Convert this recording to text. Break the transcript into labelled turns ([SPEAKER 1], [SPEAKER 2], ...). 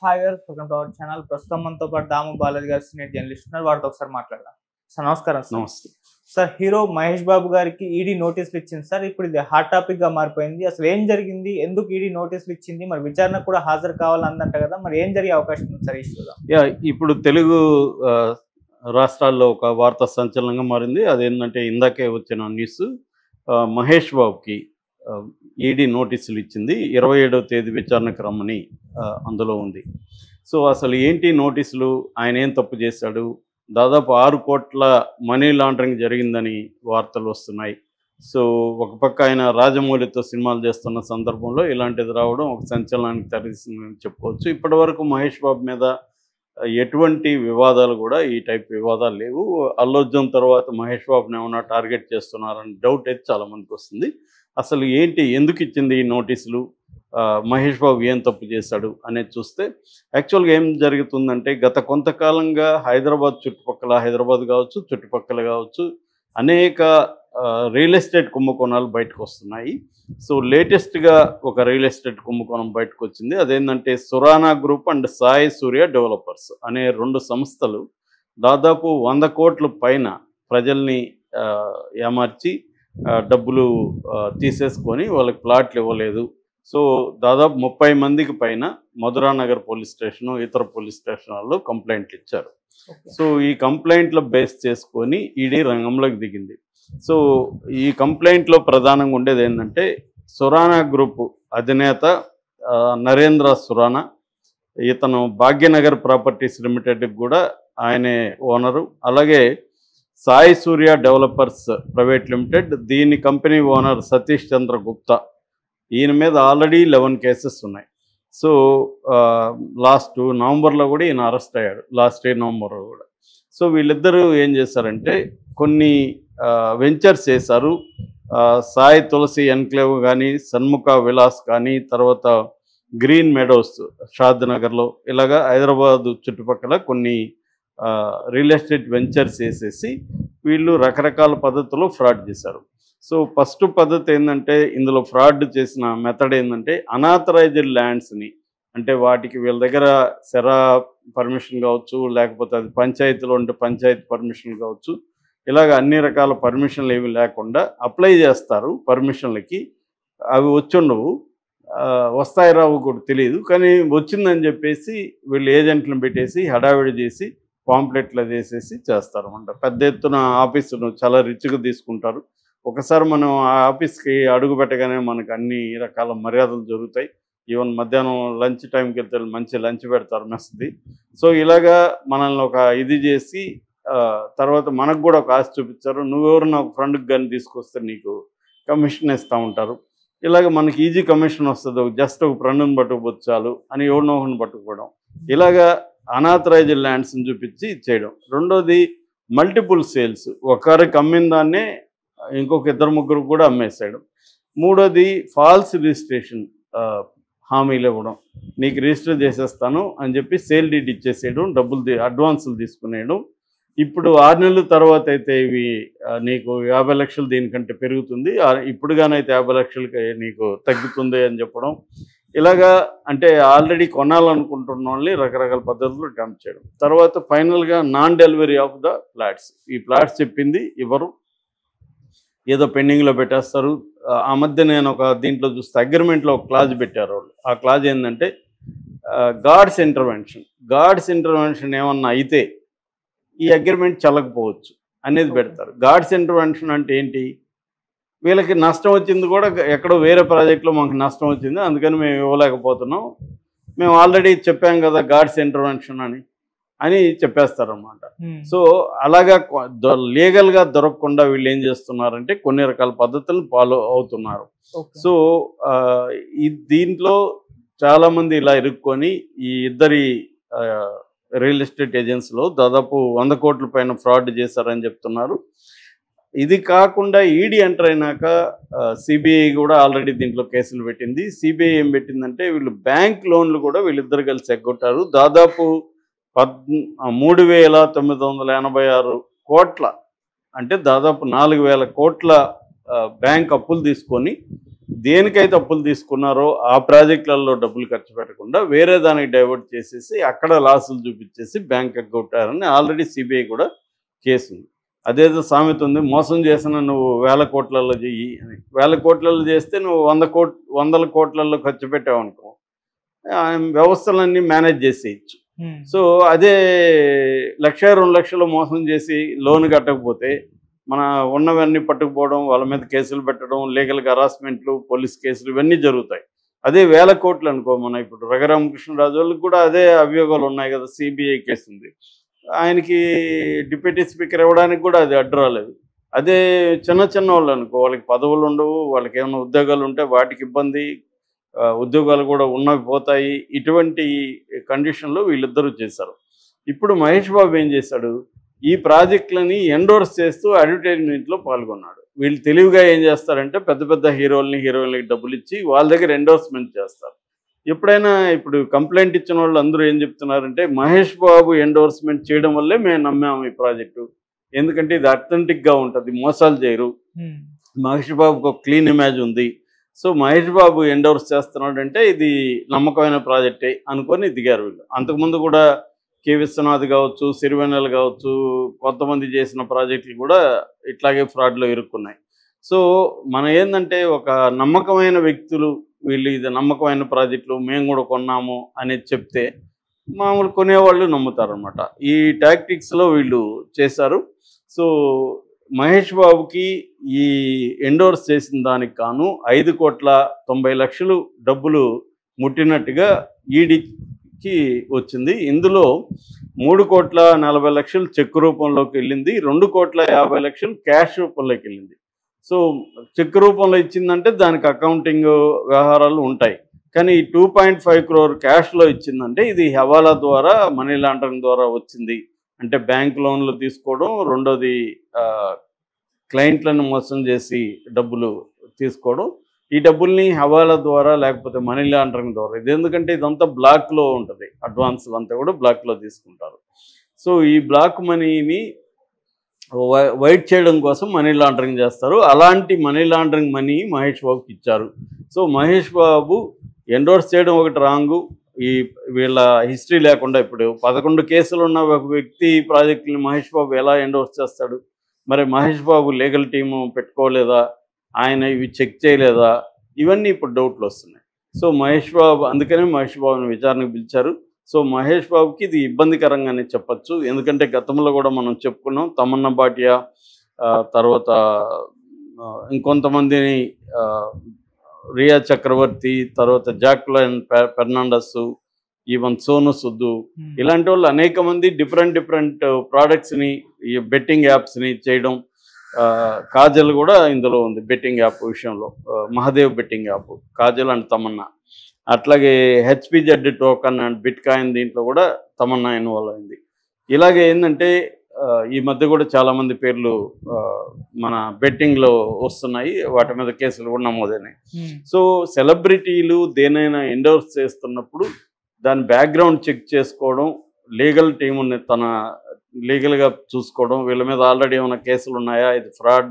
[SPEAKER 1] Hi గారు, welcome to our channel. ప్రస్తుతం మనతో పాటు దాము బాలాజీ గారు సీనియర్ జర్నలిస్ట్ ఉన్నారు. వారితో ఒకసారి మాట్లాడదాం. సార్ నమస్కారం.
[SPEAKER 2] నమస్తే
[SPEAKER 1] సార్, హీరో మహేష్ బాబు గారికి ఈడీ నోటీసులు ఇచ్చింది సార్. ఇప్పుడు ఇది హాట్ టాపిక్ గా మారిపోయింది. అసలు ఏం జరిగింది, ఎందుకు ఈడీ నోటీసులు ఇచ్చింది, మరి విచారణకు కూడా హాజరు కావాలందంట కదా, మరి ఏం జరిగే అవకాశం ఉంది సార్ ఇష్యూలో?
[SPEAKER 2] ఇప్పుడు తెలుగు రాష్ట్రాల్లో ఒక వార్త సంచలనంగా మారింది. అదేంటంటే ఇందాకే వచ్చిన న్యూస్, మహేష్ బాబుకి ఈడీ నోటీసులు ఇచ్చింది. 27వ తేదీ విచారణకు రమ్మని అందులో ఉంది. సో అసలు ఏంటి నోటీసులు, ఆయన ఏం తప్పు చేశాడు, దాదాపు 6 కోట్ల మనీ లాండరింగ్ జరిగిందని వార్తలు వస్తున్నాయి. సో ఒక పక్క ఆయన రాజమౌళితో సినిమాలు చేస్తున్న సందర్భంలో ఇలాంటిది రావడం ఒక సంచలనానికి తెరదీసిందని చెప్పుకోవచ్చు. ఇప్పటి వరకు మహేష్ బాబు మీద ఎటువంటి వివాదాలు కూడా ఈ టైప్ వివాదాలు లేవు. అల్లు అర్జున్ తర్వాత మహేష్ బాబుని ఏమన్నా టార్గెట్ చేస్తున్నారని డౌట్ అయితే చాలామందికి వస్తుంది. అసలు ఏంటి, ఎందుకు ఇచ్చింది ఈ నోటీసులు, మహేష్ బాబు ఏం తప్పు చేశాడు అనేది చూస్తే యాక్చువల్గా ఏం జరుగుతుందంటే, గత కొంతకాలంగా హైదరాబాద్ చుట్టుపక్కల, హైదరాబాద్ కావచ్చు చుట్టుపక్కల కావచ్చు, అనేక రియల్ ఎస్టేట్ కుంభకోణాలు బయటకు వస్తున్నాయి. సో లేటెస్ట్గా ఒక రియల్ ఎస్టేట్ కుంభకోణం బయటకు వచ్చింది. అదేంటంటే Surana group and Sai Surya developers అనే 2 సంస్థలు దాదాపు 100 కోట్ల పైన ప్రజల్ని ఏమార్చి డబ్బులు తీసేసుకొని వాళ్ళకి ప్లాట్లు ఇవ్వలేదు. సో దాదాపు 30 మందికి పైన మధురానగర్ పోలీస్ స్టేషను, ఇతర పోలీస్ స్టేషన్లలో కంప్లైంట్లు ఇచ్చారు. సో ఈ కంప్లైంట్ల బేస్ చేసుకొని ఈడీ రంగంలోకి దిగింది. సో ఈ కంప్లైంట్లో ప్రధానంగా ఉండేది ఏంటంటే, సురానా గ్రూప్ అధినేత నరేంద్ర సురానా, ఇతను భాగ్యనగర్ ప్రాపర్టీస్ లిమిటెడ్కి కూడా ఆయనే ఓనరు. అలాగే సాయి సూర్య డెవలపర్స్ ప్రైవేట్ లిమిటెడ్, దీని కంపెనీ ఓనర్ సతీష్ చంద్ర గుప్తా, ఈయన మీద ఆల్రెడీ 11 కేసెస్ ఉన్నాయి. సో లాస్ట్ నవంబర్లో కూడా ఈయన అరెస్ట్ అయ్యాడు, లాస్ట్ ఇయర్ నవంబర్లో కూడా. సో వీళ్ళిద్దరూ ఏం చేశారంటే కొన్ని వెంచర్స్ చేశారు. సాయి తులసి ఎన్క్లేవ్ కానీ, సన్ముఖ విలాస్ కానీ, తర్వాత గ్రీన్ మెడోస్ షాద్ నగర్లో, ఇలాగా హైదరాబాద్ చుట్టుపక్కల కొన్ని రియల్ ఎస్టేట్ వెంచర్స్ వేసేసి వీళ్ళు రకరకాల పద్ధతుల్లో ఫ్రాడ్ చేశారు. సో ఫస్ట్ పద్ధతి ఏంటంటే, ఇందులో ఫ్రాడ్ చేసిన మెథడ్ ఏంటంటే, అనాథరైజ్డ్ ల్యాండ్స్ని, అంటే వాటికి వీళ్ళ దగ్గర సెరా పర్మిషన్ కావచ్చు, లేకపోతే అది పంచాయతీలో ఉంటే పంచాయతీ పర్మిషన్ కావచ్చు, ఇలాగ అన్ని రకాల పర్మిషన్లు ఏమి లేకుండా అప్లై చేస్తారు పర్మిషన్లకి. అవి వచ్చుండవు, వస్తాయి రావు కూడా తెలియదు, కానీ వచ్చిందని చెప్పేసి వీళ్ళు ఏజెంట్లను పెట్టేసి హడావిడి చేసి పాంప్లెట్లు వేసేసి చేస్తారన్నమాట. పెద్ద ఎత్తున ఆఫీసును చాలా రిచ్గా తీసుకుంటారు. ఒకసారి మనం ఆ ఆఫీస్కి అడుగు పెట్టగానే మనకు అన్ని రకాల మర్యాదలు జరుగుతాయి. ఈవెన్ మధ్యాహ్నం లంచ్ టైంకి వెళ్తే మంచి లంచ్ పెడతారు, మెస్ది. సో ఇలాగా మనల్ని ఒక ఇది చేసి తర్వాత మనకు కూడా ఒక ఆశ చూపించారు, నువ్వెవరన్నా ఒక ఫ్రెండ్కి కానీ తీసుకొస్తే నీకు కమిషన్ ఇస్తూ ఉంటారు. ఇలాగ మనకి ఈజీ కమిషన్ వస్తుంది, జస్ట్ ఒక ఫ్రెండ్ని పట్టుకుపోతే చాలు అని ఎవరినో ఒకరిని పట్టుకోవడం, ఇలాగా అనాథరైజ్డ్ ల్యాండ్స్ని చూపించి చేయడం. రెండోది మల్టిపుల్ సేల్స్, ఒకరికి అమ్మిన దాన్నే ఇంకొక 2-3 కూడా అమ్మేసేయడం. మూడోది ఫాల్స్ రిజిస్ట్రేషన్ హామీలు ఇవ్వడం, నీకు రిజిస్టర్ చేసేస్తాను అని చెప్పి సేల్ డీడ్ ఇచ్చేసేయడం, డబ్బులు అడ్వాన్సులు తీసుకునేయడం. ఇప్పుడు 6 నెలల తర్వాత అయితే ఇవి నీకు 50 లక్షలు దీనికంటే పెరుగుతుంది, ఇప్పుడుగానైతే 50 లక్షలకి నీకు తగ్గుతుంది అని చెప్పడం. ఇలాగా అంటే ఆల్రెడీ కొనాలనుకుంటున్న వాళ్ళని రకరకాల పద్ధతులు టెంప్ట్ చేయడం. తర్వాత ఫైనల్గా non delivery of the flats, ఈ ఫ్లాట్స్ చెప్పింది ఇవ్వరు, ఏదో పెండింగ్లో పెట్టేస్తారు. ఆ మధ్య నేను ఒక దీంట్లో చూస్తే అగ్రిమెంట్లో ఒక క్లాజ్ పెట్టారు వాళ్ళు. ఆ క్లాజ్ ఏంటంటే గాడ్స్ ఇంటర్వెన్షన్ ఏమన్నా అయితే ఈ అగ్రిమెంట్ చల్లకపోవచ్చు అనేది పెడతారు. గాడ్స్ ఇంటర్వెన్షన్ అంటే ఏంటి, వీళ్ళకి నష్టం వచ్చింది కూడా ఎక్కడో వేరే ప్రాజెక్టులో మాకు నష్టం వచ్చింది, అందుకని మేము ఇవ్వలేకపోతున్నాం, మేము ఆల్రెడీ చెప్పాం కదా గాడ్స్ ఇంటర్వెన్షన్ అని చెప్పేస్తారన్నమాట. సో అలాగా లీగల్గా దొరకకుండా వీళ్ళు ఏం చేస్తున్నారంటే కొన్ని రకాల పద్ధతులను ఫాలో అవుతున్నారు. సో దీంట్లో చాలామంది ఇలా ఇరుక్కొని ఈ ఇద్దరి రియల్ ఎస్టేట్ ఏజెన్సీలో దాదాపు 100 కోట్ల పైన ఫ్రాడ్ చేశారని చెప్తున్నారు. ఇది కాకుండా ఈడీ ఎంటర్ అయినాక సిబిఐ కూడా ఆల్రెడీ దీంట్లో కేసులు పెట్టింది. సిబిఐ ఏం పెట్టిందంటే, వీళ్ళు బ్యాంక్ లోన్లు కూడా వీళ్ళిద్దరు కలిసి ఎగ్గొట్టారు. దాదాపు 3,986 కోట్ల, అంటే దాదాపు 4,000 కోట్ల బ్యాంక్ అప్పులు తీసుకొని దేనికైతే అప్పులు తీసుకున్నారో ఆ ప్రాజెక్టులలో డబ్బులు ఖర్చు పెట్టకుండా వేరే దానికి డైవర్ట్ చేసేసి అక్కడ లాసులు చూపించేసి బ్యాంక్ కొట్టారని ఆల్రెడీ సిబిఐ కూడా కేసు ఉంది. అదేదో సామెత ఉంది, మోసం చేసిన నువ్వు 1000 కోట్లలో చెయ్యి అని. 1000 కోట్లలో చేస్తే నువ్వు 100 కోట్లలో ఖర్చు పెట్టావు అనుకో, వ్యవస్థలన్నీ మేనేజ్ చేసేయచ్చు. సో అదే 1,00,000 2 లక్షలు మోసం చేసి లోన్ కట్టకపోతే మన ఉన్నవన్నీ పట్టుకుపోవడం, వాళ్ళ మీద కేసులు పెట్టడం, లీగల్గా హరాస్మెంట్లు, పోలీస్ కేసులు ఇవన్నీ జరుగుతాయి. అదే 1000 కోట్లు అనుకో, మన ఇప్పుడు రఘురామకృష్ణరాజు వాళ్ళకి కూడా అదే అభియోగాలు ఉన్నాయి కదా, సిబిఐ కేసు ఉంది. ఆయనకి డిప్యూటీ స్పీకర్ ఇవ్వడానికి కూడా అది అడ్డు రాలేదు. అదే చిన్న వాళ్ళు అనుకో, వాళ్ళకి పదవులు ఉండవు, వాళ్ళకి ఏమైనా ఉద్యోగాలు ఉంటే వాటికి ఇబ్బంది, ఉద్యోగాలు కూడా ఉన్నవి పోతాయి. ఇటువంటి కండిషన్లో వీళ్ళిద్దరూ చేశారు. ఇప్పుడు మహేష్ బాబు ఏం చేశాడు, ఈ ప్రాజెక్టులని ఎండోర్స్ చేస్తూ అడ్వర్టైజ్మెంట్లో పాల్గొన్నాడు. వీళ్ళు తెలివిగా ఏం చేస్తారంటే పెద్ద పెద్ద హీరోయిన్లకి డబ్బులు ఇచ్చి వాళ్ళ దగ్గర ఎండోర్స్మెంట్ చేస్తారు. ఎప్పుడైనా ఇప్పుడు కంప్లైంట్ ఇచ్చిన వాళ్ళు అందరూ ఏం చెప్తున్నారంటే మహేష్ బాబు ఎండోర్స్మెంట్ చేయడం వల్లే మేము నమ్మాము ఈ ప్రాజెక్టు, ఎందుకంటే ఇది అథెంటిక్గా ఉంటుంది, మోసాలు చేయరు, మహేష్ బాబుకు ఒక క్లీన్ ఇమేజ్ ఉంది, సో మహేష్ బాబు ఎండోర్స్ చేస్తున్నాడంటే ఇది నమ్మకమైన ప్రాజెక్టే అనుకొని దిగారు వీళ్ళు. అంతకుముందు కూడా కె విశ్వనాథ్ కావచ్చు, సిరివెన్నెల కావచ్చు, కొంతమంది చేసిన ప్రాజెక్టులు కూడా ఇట్లాగే ఫ్రాడ్లో ఇరుక్కున్నాయి. సో మనం ఏంటంటే ఒక నమ్మకమైన వ్యక్తులు, వీళ్ళు ఇది నమ్మకమైన ప్రాజెక్టులు మేము కూడా కొన్నాము అనేది చెప్తే మామూలు కొనేవాళ్ళు నమ్ముతారనమాట. ఈ టాక్టిక్స్లో వీళ్ళు చేశారు. సో మహేష్ బాబుకి ఈ ఎండోర్స్ చేసిన దానికి గాను 5,90,00,000 డబ్బులు ముట్టినట్టుగా ఈడీకి వచ్చింది. ఇందులో 3,40,00,000 చెక్ రూపంలోకి వెళ్ళింది, 2,50,00,000 క్యాష్ రూపంలోకి వెళ్ళింది. సో చెక్ రూపంలో ఇచ్చిందంటే దానికి అకౌంటింగ్ వ్యవహారాలు ఉంటాయి. కానీ 2.5 crore క్యాష్లో ఇచ్చిందంటే ఇది హవాలా ద్వారా, మనీ లాండరింగ్ ద్వారా వచ్చింది. అంటే బ్యాంక్ లోన్లు తీసుకోవడం, రెండోది క్లయింట్లను మోసం చేసి డబ్బులు తీసుకోవడం, ఈ డబ్బుల్ని హవాలా ద్వారా లేకపోతే మనీ లాండరింగ్ ద్వారా. ఇది ఎందుకంటే ఇదంతా బ్లాక్లో ఉంటుంది, అడ్వాన్స్లు అంతా కూడా బ్లాక్లో తీసుకుంటారు. సో ఈ బ్లాక్ మనీని వైట్ చేయడం కోసం మనీ లాండరింగ్ చేస్తారు. అలాంటి మనీ లాండరింగ్ మనీ మహేష్ బాబుకి ఇచ్చారు. సో మహేష్ బాబు ఎండోర్స్ చేయడం ఒకటి రాంగు, ఈ వీళ్ళ హిస్టరీ లేకుండా ఇప్పుడు 11 కేసులు ఉన్న ఒక వ్యక్తి ప్రాజెక్టుని మహేష్ బాబు ఎలా ఎండోర్స్ చేస్తాడు? మరి మహేష్ బాబు లీగల్ టీము పెట్టుకోలేదా, ఆయన ఇవి చెక్ చేయలేదా, ఇవన్నీ ఇప్పుడు డౌట్లు వస్తున్నాయి. సో మహేష్ బాబు, అందుకనే మహేష్ బాబుని విచారణకు పిలిచారు. సో మహేష్ బాబుకి ఇది ఇబ్బందికరంగానే చెప్పచ్చు. ఎందుకంటే గతంలో కూడా మనం చెప్పుకున్నాం, తమన్నా భాటియా, తర్వాత ఇంకొంతమందిని, రియా చక్రవర్తి, తర్వాత జాక్లైన్ ఫెర్నాండస్, ఈవెన్ సోను సుద్దు, ఇలాంటి వాళ్ళు అనేక మంది డిఫరెంట్ ప్రోడక్ట్స్ని, ఈ బెట్టింగ్ యాప్స్ని చేయడం. కాజల్ కూడా ఇందులో ఉంది బెట్టింగ్ యాప్ విషయంలో, Mahadev betting app, Kajal and Tamannaah. అట్లాగే హెచ్పిజెడ్ టోకన్ అండ్ బిట్ కాయిన్, దీంట్లో కూడా తమన్నా ఇన్వాల్వ్ అయింది. ఇలాగే ఏంటంటే ఈ మధ్య కూడా చాలామంది పేర్లు మన బెట్టింగ్లో వస్తున్నాయి, వాటి మీద కేసులు కూడా నమోదైనాయి. సో సెలబ్రిటీలు దేనైనా ఎండోర్స్ చేస్తున్నప్పుడు దాని బ్యాక్గ్రౌండ్ చెక్ చేసుకోవడం, లీగల్ టీముని తన లీగల్గా చూసుకోవడం, వీళ్ళ మీద ఆల్రెడీ ఏమైనా కేసులు ఉన్నాయా, ఇది ఫ్రాడ్